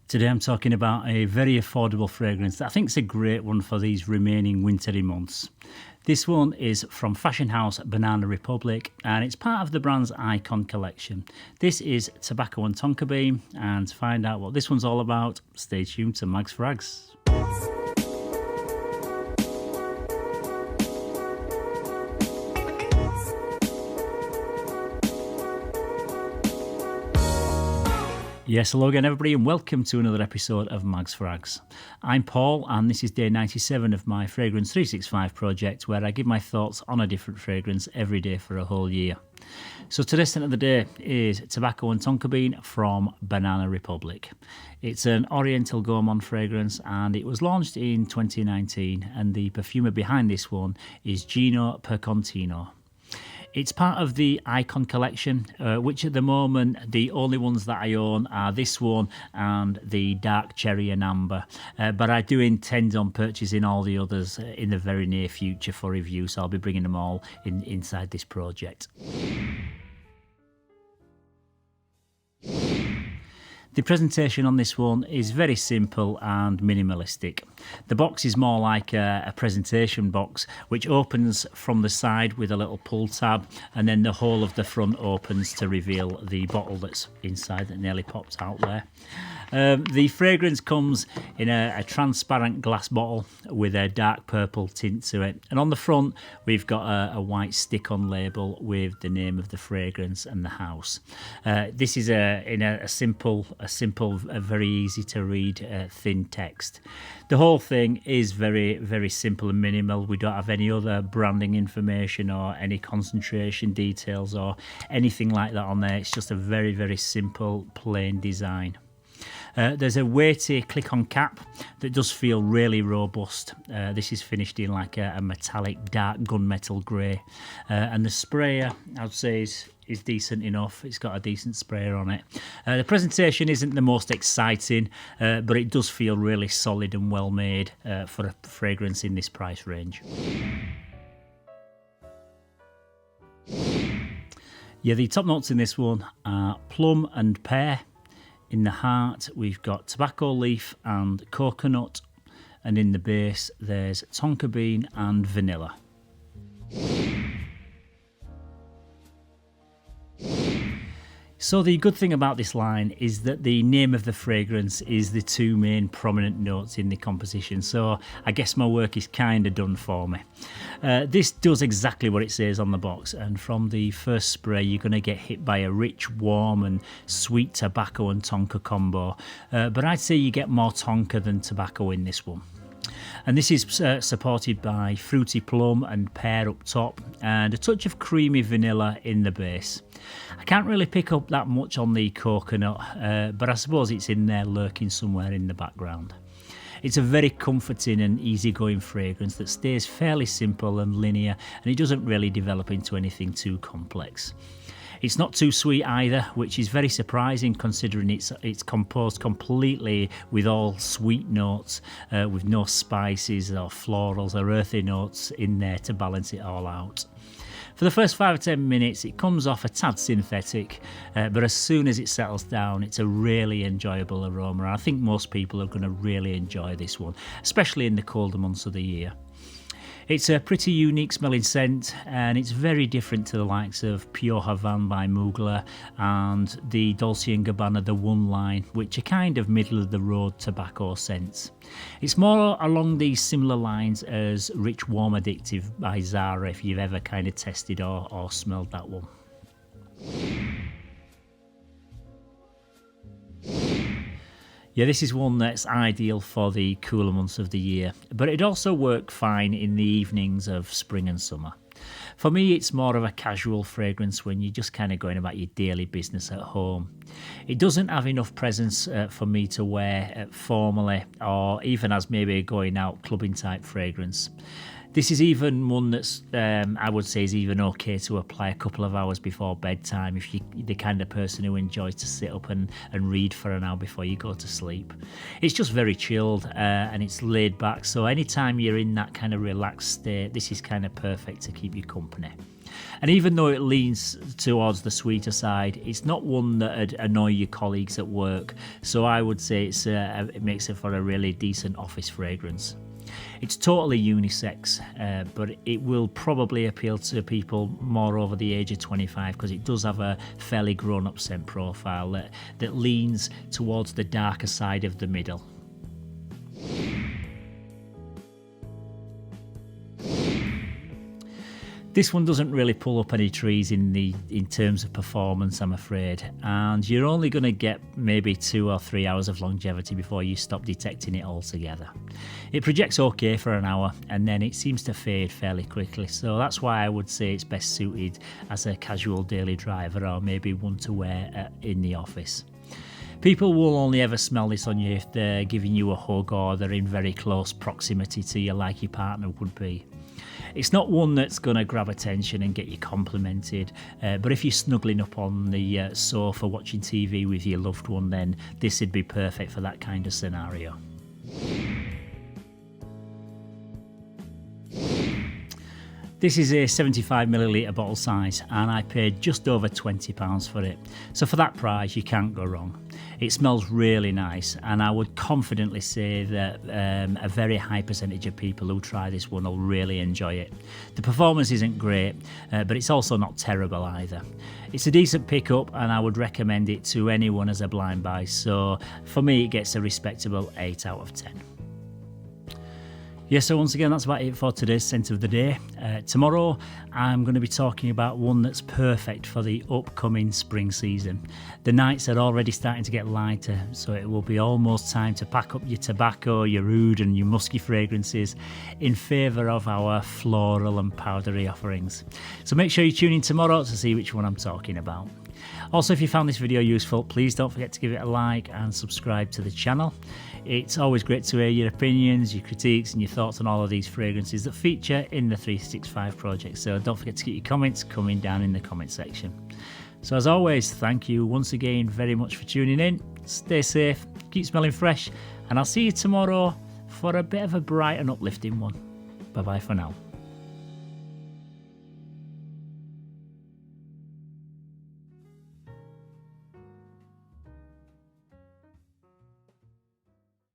Today I'm talking about a very affordable fragrance that I think is a great one for these remaining wintry months. This one is from fashion house Banana Republic and it's part of the brand's Icon collection. This is Tobacco Tonka Bean, and to find out what this one's all about, stay tuned to Mags Frags. Yes, hello again everybody and welcome to another episode of Mags Frags. I'm Paul and this is day 97 of my Fragrance 365 project where I give my thoughts on a different fragrance every day for a whole year. So today's scent of the day is Tobacco Tonka Bean from Banana Republic. It's an Oriental Gourmand fragrance and it was launched in 2019 and the perfumer behind this one is Gino Percontino. It's part of the Icon collection, which at the moment the only ones that I own are this one and the Dark Cherry and Amber. But I do intend on purchasing all the others in the very near future for review, so I'll be bringing them all inside this project. The presentation on this one is very simple and minimalistic. The box is more like a presentation box which opens from the side with a little pull tab, and then the whole of the front opens to reveal the bottle that's inside that nearly pops out there. The fragrance comes in a transparent glass bottle with a dark purple tint to it, and on the front we've got a white stick-on label with the name of the fragrance and the house. This is in a simple, very easy to read thin text. The whole thing is very, very simple and minimal. We don't have any other branding information or any concentration details or anything like that on there. It's just a very, very simple, plain design. There's a weighty click-on cap that does feel really robust. This is finished in like a metallic dark gunmetal grey, and the sprayer I'd say is decent enough. It's got a decent sprayer on it. The presentation isn't the most exciting, but it does feel really solid and well made for a fragrance in this price range. Yeah, the top notes in this one are plum and pear. In the heart, we've got tobacco leaf and coconut, and in the base, there's tonka bean and vanilla. So the good thing about this line is that the name of the fragrance is the two main prominent notes in the composition, so I guess my work is kind of done for me. This does exactly what it says on the box, and from the first spray you're going to get hit by a rich, warm and sweet tobacco and tonka combo, but I'd say you get more tonka than tobacco in this one. And this is supported by fruity plum and pear up top and a touch of creamy vanilla in the base. I can't really pick up that much on the coconut, but I suppose it's in there lurking somewhere in the background. It's a very comforting and easygoing fragrance that stays fairly simple and linear, and it doesn't really develop into anything too complex. It's not too sweet either, which is very surprising considering it's composed completely with all sweet notes, with no spices or florals or earthy notes in there to balance it all out. For the first 5 or 10 minutes it comes off a tad synthetic, but as soon as it settles down it's a really enjoyable aroma. I think most people are going to really enjoy this one, especially in the colder months of the year. It's a pretty unique smelling scent and it's very different to the likes of Pure Havane by Mugler and the Dolce & Gabbana The One line, which are kind of middle of the road tobacco scents. It's more along these similar lines as Rich Warm Addictive by Zara, if you've ever kind of tested or smelled that one. Yeah, this is one that's ideal for the cooler months of the year, but it'd also work fine in the evenings of spring and summer. For me, it's more of a casual fragrance when you're just kind of going about your daily business at home. It doesn't have enough presence for me to wear formally or even as maybe a going out clubbing type fragrance. This is even one that's, I would say, is even okay to apply a couple of hours before bedtime if you're the kind of person who enjoys to sit up and read for an hour before you go to sleep. It's just very chilled and it's laid back, so anytime you're in that kind of relaxed state, this is kind of perfect to keep you company. And even though it leans towards the sweeter side, it's not one that'd annoy your colleagues at work. So I would say it makes it for a really decent office fragrance. It's totally unisex, but it will probably appeal to people more over the age of 25 because it does have a fairly grown-up scent profile that leans towards the darker side of the middle. This one doesn't really pull up any trees in terms of performance, I'm afraid, and you're only going to get maybe 2 or 3 hours of longevity before you stop detecting it altogether. It projects okay for an hour and then it seems to fade fairly quickly, so that's why I would say it's best suited as a casual daily driver or maybe one to wear in the office. People will only ever smell this on you if they're giving you a hug or they're in very close proximity to you like your partner would be. It's not one that's going to grab attention and get you complimented, but if you're snuggling up on the sofa watching TV with your loved one, then this would be perfect for that kind of scenario. This is a 75ml bottle size and I paid just over £20 for it. So for that price you can't go wrong. It smells really nice and I would confidently say that a very high percentage of people who try this one will really enjoy it. The performance isn't great, but it's also not terrible either. It's a decent pickup and I would recommend it to anyone as a blind buy, so for me it gets a respectable 8 out of 10. Yeah, so once again, that's about it for today's Scent of the Day. Tomorrow, I'm going to be talking about one that's perfect for the upcoming spring season. The nights are already starting to get lighter, so it will be almost time to pack up your tobacco, your oud and your musky fragrances in favour of our floral and powdery offerings. So make sure you tune in tomorrow to see which one I'm talking about. Also, if you found this video useful, please don't forget to give it a like and subscribe to the channel. It's always great to hear your opinions, your critiques and your thoughts on all of these fragrances that feature in the 365 project. So don't forget to keep your comments coming down in the comment section. So as always, thank you once again very much for tuning in. Stay safe, keep smelling fresh, and I'll see you tomorrow for a bit of a bright and uplifting one. Bye bye for now.